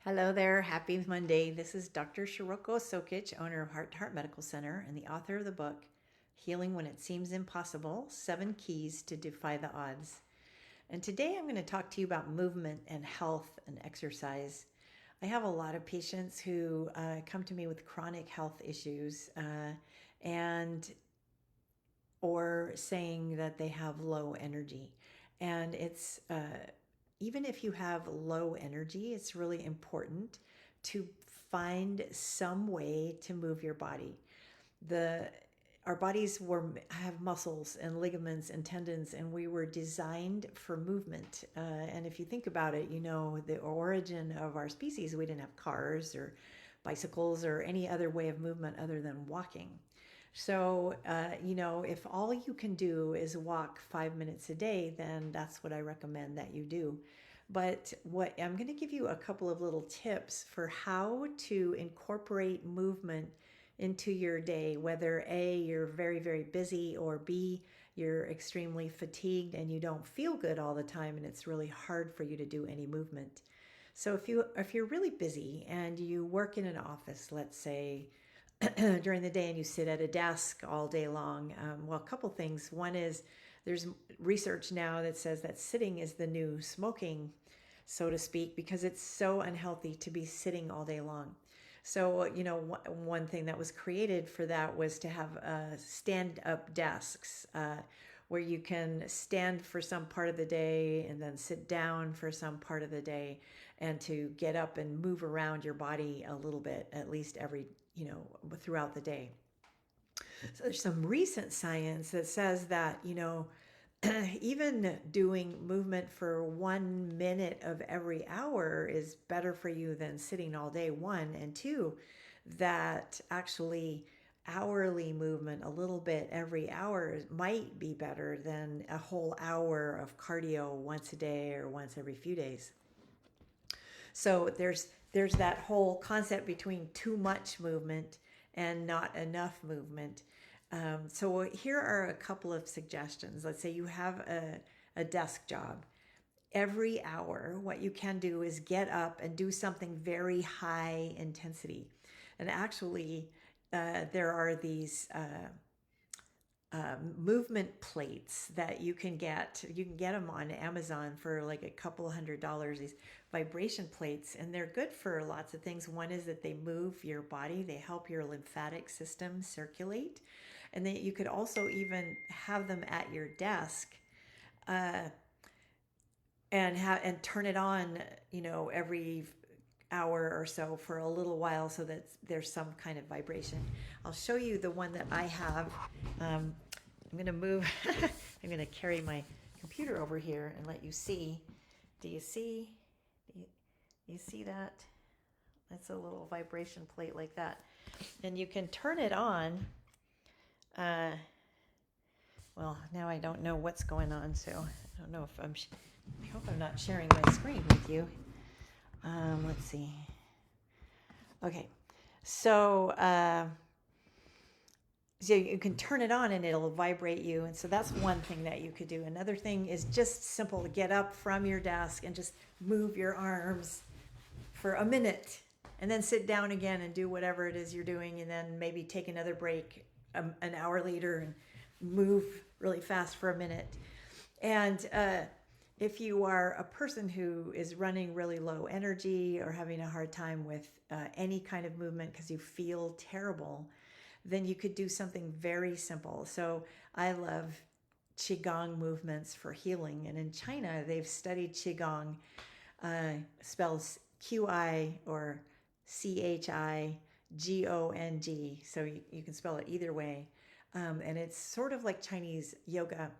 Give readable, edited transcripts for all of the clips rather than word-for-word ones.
Hello there. Happy Monday. This is Dr. Shiroko Sokitch, owner of Heart to Heart Medical Center and the author of the book, Healing When It Seems Impossible, 7 Keys to Defy the Odds. And today I'm going to talk to you about movement and health and exercise. I have a lot of patients who come to me with chronic health issues and or saying that they have low energy. And it's even if you have low energy, it's really important to find some way to move your body. The Our bodies have muscles and ligaments and tendons, and we were designed for movement. And if you think about it, the origin of our species, we didn't have cars or bicycles or any other way of movement other than walking. So, if all you can do is walk 5 minutes a day, then that's what I recommend that you do. But what I'm going to give you a couple of little tips for how to incorporate movement into your day, whether A, you're very, very busy, or B, you're extremely fatigued and you don't feel good all the time and it's really hard for you to do any movement. So if you're really busy and you work in an office, let's say, during the day, and you sit at a desk all day long, well, a couple things. One is there's research now that says that sitting is the new smoking, so to speak, because it's so unhealthy to be sitting all day long. So, one thing that was created for that was to have stand-up desks where you can stand for some part of the day and then sit down for some part of the day, and to get up and move around your body a little bit, at least throughout the day. So there's some recent science that says that, even doing movement for 1 minute of every hour is better for you than sitting all day, one. And two, that actually hourly movement, a little bit every hour, might be better than a whole hour of cardio once a day or once every few days. So there's that whole concept between too much movement and not enough movement. So here are a couple of suggestions. Let's say you have a desk job. Every hour, what you can do is get up and do something very high intensity. And actually, there are these movement plates that you can get. You can get them on Amazon for like a couple $100, these vibration plates, and they're good for lots of things. One is that they move your body, they help your lymphatic system circulate. And then you could also even have them at your desk and turn it on, every hour or so for a little while, so that there's some kind of vibration. I'll show you the one that I have. I'm going to move. I'm going to carry my computer over here and let you see. Do you see? You see that? That's a little vibration plate like that. And you can turn it on. Well, now I don't know what's going on, so I don't know if I hope I'm not sharing my screen with you. Let's see. Okay, so you can turn it on and it'll vibrate you, and so that's one thing that you could do. Another thing is just simple to get up from your desk and just move your arms for a minute, and then sit down again and do whatever it is you're doing, and then maybe take another break an hour later and move really fast for a minute. And if you are a person who is running really low energy or having a hard time with any kind of movement because you feel terrible, then you could do something very simple. So I love Qigong movements for healing. And in China, they've studied Qigong, spells Qi or Chigong. So you can spell it either way. And it's sort of like Chinese yoga.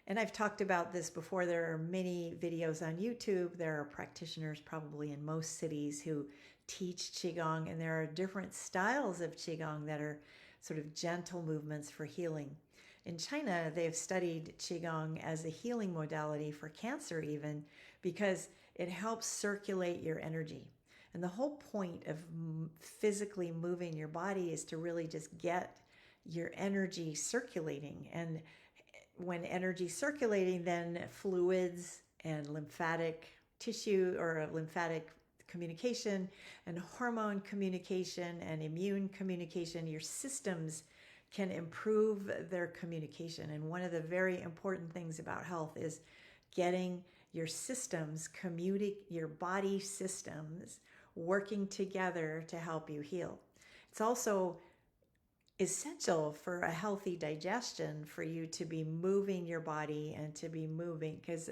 And I've talked about this before. There are many videos on YouTube. There are practitioners probably in most cities who teach Qigong, and there are different styles of Qigong that are sort of gentle movements for healing. In China, they've studied Qigong as a healing modality for cancer even, because it helps circulate your energy. And the whole point of physically moving your body is to really just get your energy circulating. And when energy circulating, then fluids and lymphatic tissue or lymphatic communication and hormone communication and immune communication. Your systems can improve their communication. And one of the very important things about health is getting your systems, your body systems working together to help you heal. It's also essential for a healthy digestion for you to be moving your body and to be moving, because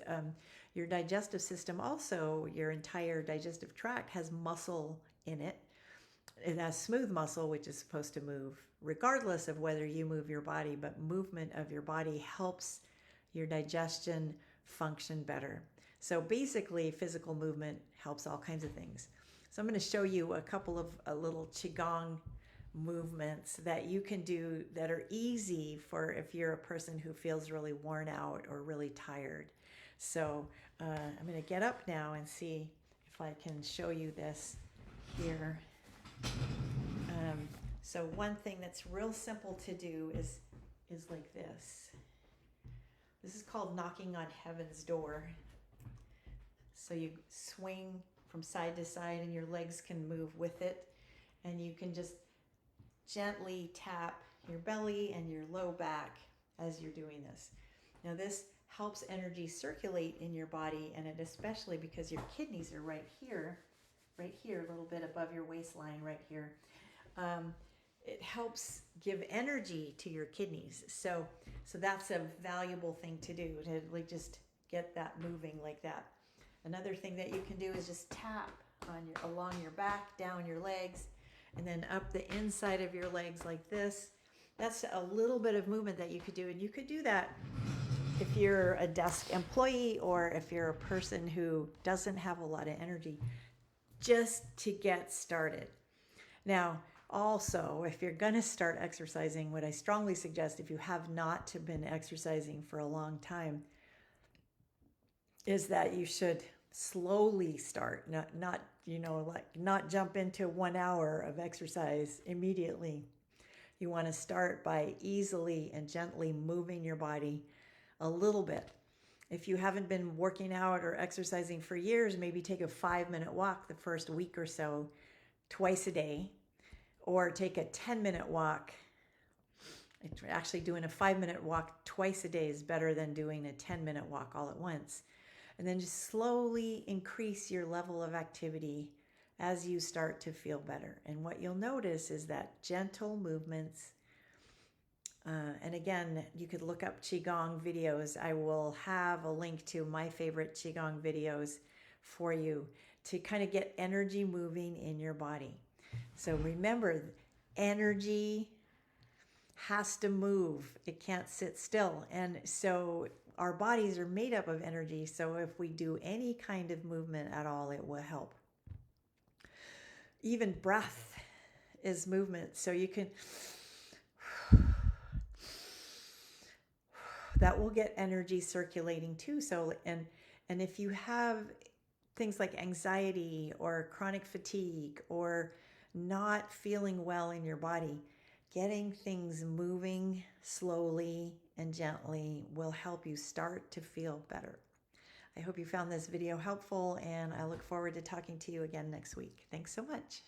your digestive system, also your entire digestive tract, has muscle in it. It has smooth muscle, which is supposed to move regardless of whether you move your body, but movement of your body helps your digestion function better. So basically, physical movement helps all kinds of things. So I'm going to show you a couple of little Qigong movements that you can do that are easy for if you're a person who feels really worn out or really tired. So I'm going to get up now and see if I can show you this here. So one thing that's real simple to do is like this. This is called knocking on heaven's door. So you swing from side to side and your legs can move with it, and you can just gently tap your belly and your low back as you're doing this. Now this helps energy circulate in your body, and it especially because your kidneys are right here, a little bit above your waistline right here. It helps give energy to your kidneys. So that's a valuable thing to do, to like just get that moving like that. Another thing that you can do is just tap along your back, down your legs, and then up the inside of your legs like this. That's a little bit of movement that you could do. And you could do that if you're a desk employee or if you're a person who doesn't have a lot of energy, just to get started. Now, also, if you're going to start exercising, what I strongly suggest, if you have not been exercising for a long time, is that you should slowly start, not jump into 1 hour of exercise immediately. You want to start by easily and gently moving your body a little bit. If you haven't been working out or exercising for years, maybe take a 5-minute walk the first week or so, twice a day, or take a 10-minute walk. Actually, doing a 5-minute walk twice a day is better than doing a 10-minute walk all at once. And then just slowly increase your level of activity as you start to feel better. And what you'll notice is that gentle movements, and again, you could look up Qigong videos. I will have a link to my favorite Qigong videos for you to kind of get energy moving in your body. So remember, energy has to move. It can't sit still. And so our bodies are made up of energy. So if we do any kind of movement at all, it will help. Even breath is movement. So you can, that will get energy circulating too. So, and if you have things like anxiety or chronic fatigue or not feeling well in your body, getting things moving slowly and gently will help you start to feel better. I hope you found this video helpful, and I look forward to talking to you again next week. Thanks so much.